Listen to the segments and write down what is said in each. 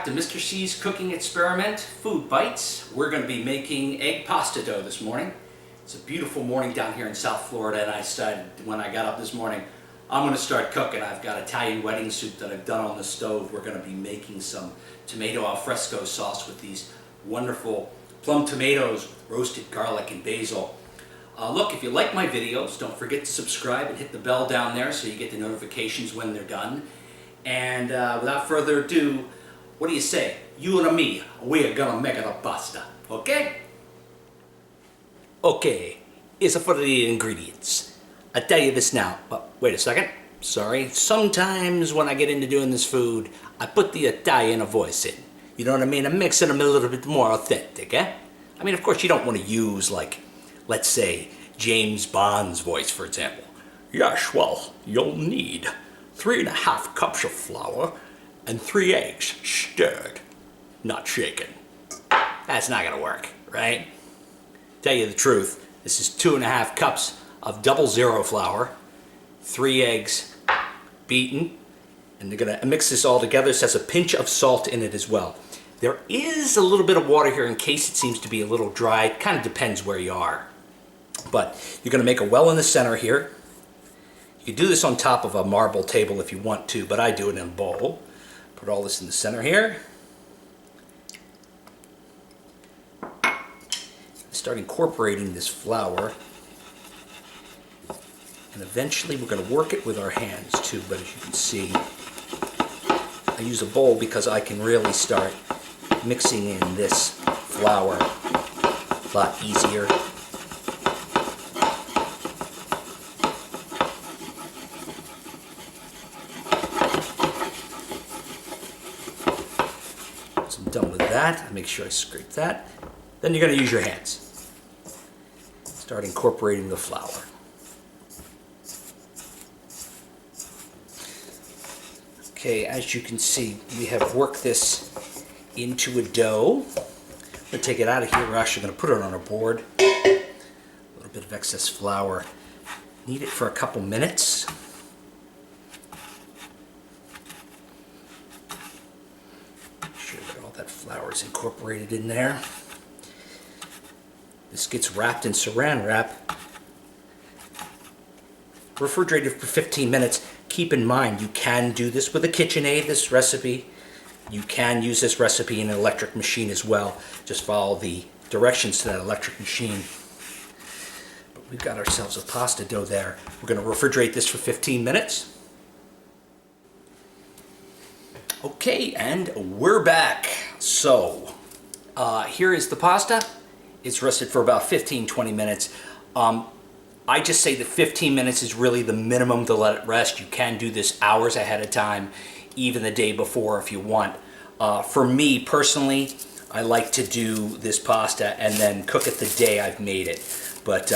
to Mr. Cee's cooking experiment, Food Bites. We're going to be making egg pasta dough this morning. It's a beautiful morning down here in South Florida, and I decided when I got up this morning, I'm going to start cooking. I've got Italian wedding soup that I've done on the stove. We're going to be making some tomato alfresco sauce with these wonderful plum tomatoes, roasted garlic and basil. Look, if you like my videos, don't forget to subscribe and hit the bell down there so you get the notifications when they're done. And without further ado, what do you say? You and me, we're gonna make the pasta, okay? Okay, here's for the ingredients. I tell you this now, but wait a second, sorry. Sometimes when I get into doing this food, I put the Italian voice in. You know what I mean? I'm mixing them a little bit more authentic, eh? I mean, of course, you don't want to use, like, let's say, James Bond's voice, for example. Yes, well, you'll need 3½ cups of flour and 3 eggs stirred, not shaken. That's not gonna work, right? Tell you the truth, this is 2½ cups of 00 flour, 3 eggs beaten, and they're gonna mix this all together. This has a pinch of salt in it as well. There is a little bit of water here in case it seems to be a little dry. It kind of depends where you are. But you're gonna make a well in the center here. You can do this on top of a marble table if you want to, but I do it in a bowl. Put all this in the center here. Start incorporating this flour. And eventually we're going to work it with our hands too, but as you can see, I use a bowl because I can really start mixing in this flour a lot easier. Once I'm done with that, I make sure I scrape that. Then you're going to use your hands. Start incorporating the flour. Okay, as you can see, we have worked this into a dough. I'm going to take it out of here. We're actually going to put it on a board. A little bit of excess flour. Knead it for a couple minutes. Make sure that all that flour is incorporated in there. This gets wrapped in saran wrap, refrigerated for 15 minutes. Keep in mind, you can do this with a KitchenAid, this recipe. You can use this recipe in an electric machine as well. Just follow the directions to that electric machine. But we've got ourselves a pasta dough there. We're going to refrigerate this for 15 minutes. Okay, and we're back. So, here is the pasta. It's rested for about 15-20 minutes. I just say that 15 minutes is really the minimum to let it rest. You can do this hours ahead of time, even the day before if you want. For me personally, I like to do this pasta and then cook it the day I've made it. But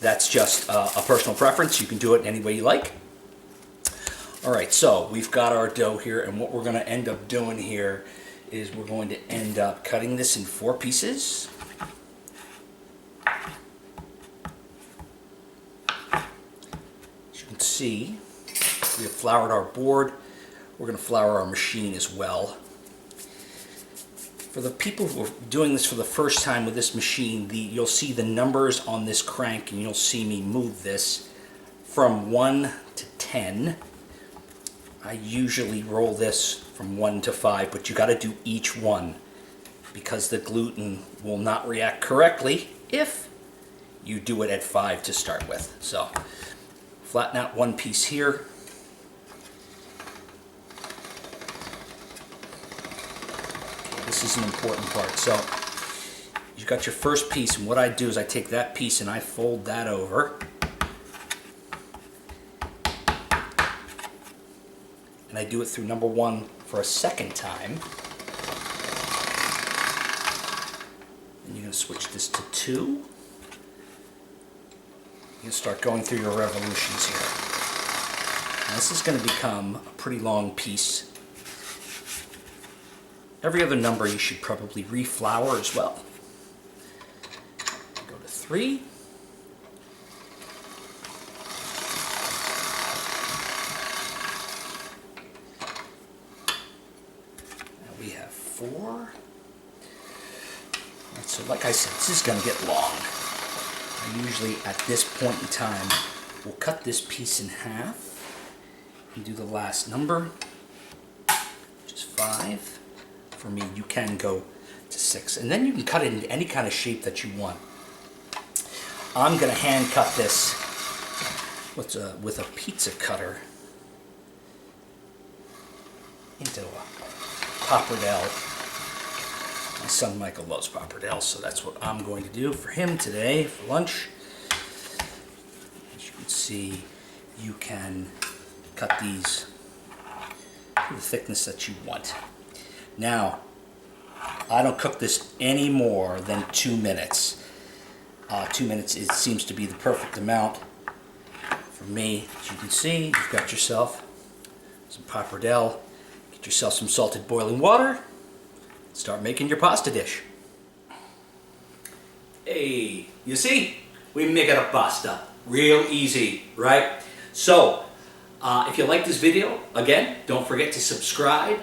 that's just a personal preference. You can do it any way you like. All right, so we've got our dough here, and what we're going to end up doing here is we're going to end up cutting this in 4 pieces. See, we have floured our board. We're going to flour our machine as well. For the people who are doing this for the first time with this machine, you'll see the numbers on this crank, and you'll see me move this from 1 to 10. I usually roll this from 1 to 5, but you got to do each one because the gluten will not react correctly if you do it at 5 to start with. So flatten out one piece here. Okay, this is an important part. So you've got your first piece, and what I do is I take that piece and I fold that over. And I do it through number 1 for a second time. And you're going to switch this to 2. You start going through your revolutions here. Now this is going to become a pretty long piece. Every other number you should probably reflour as well. Go to 3. Now we have So like I said, this is going to get long. I usually, at this point in time, will cut this piece in half and do the last number, which is 5. For me, you can go to 6. And then you can cut it into any kind of shape that you want. I'm going to hand cut this with a pizza cutter into a pappardelle. My son Michael loves pappardelle, so that's what I'm going to do for him today for lunch. As you can see, you can cut these to the thickness that you want. Now, I don't cook this any more than 2 minutes. 2 minutes, it seems to be the perfect amount for me. As you can see, you've got yourself some pappardelle. Get yourself some salted boiling water. Start making your pasta dish. Hey, you see? We make it a pasta. Real easy, right? So, if you like this video, again, don't forget to subscribe.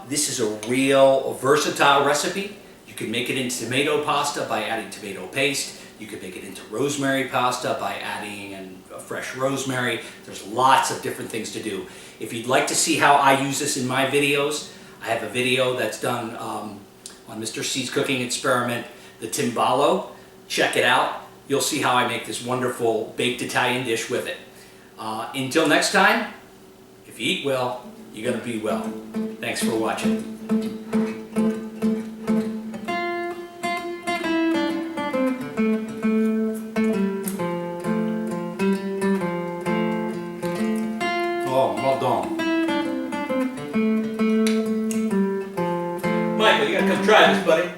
This is a real versatile recipe. You can make it into tomato pasta by adding tomato paste. You can make it into rosemary pasta by adding a fresh rosemary. There's lots of different things to do. If you'd like to see how I use this in my videos, I have a video that's done on Mr.Cee's cooking experiment, the Timballo. Check it out. You'll see how I make this wonderful baked Italian dish with it. Until next time, if you eat well, you're going to be well. Thanks for watching. Oh, well done. Michael, you gotta come try this, buddy.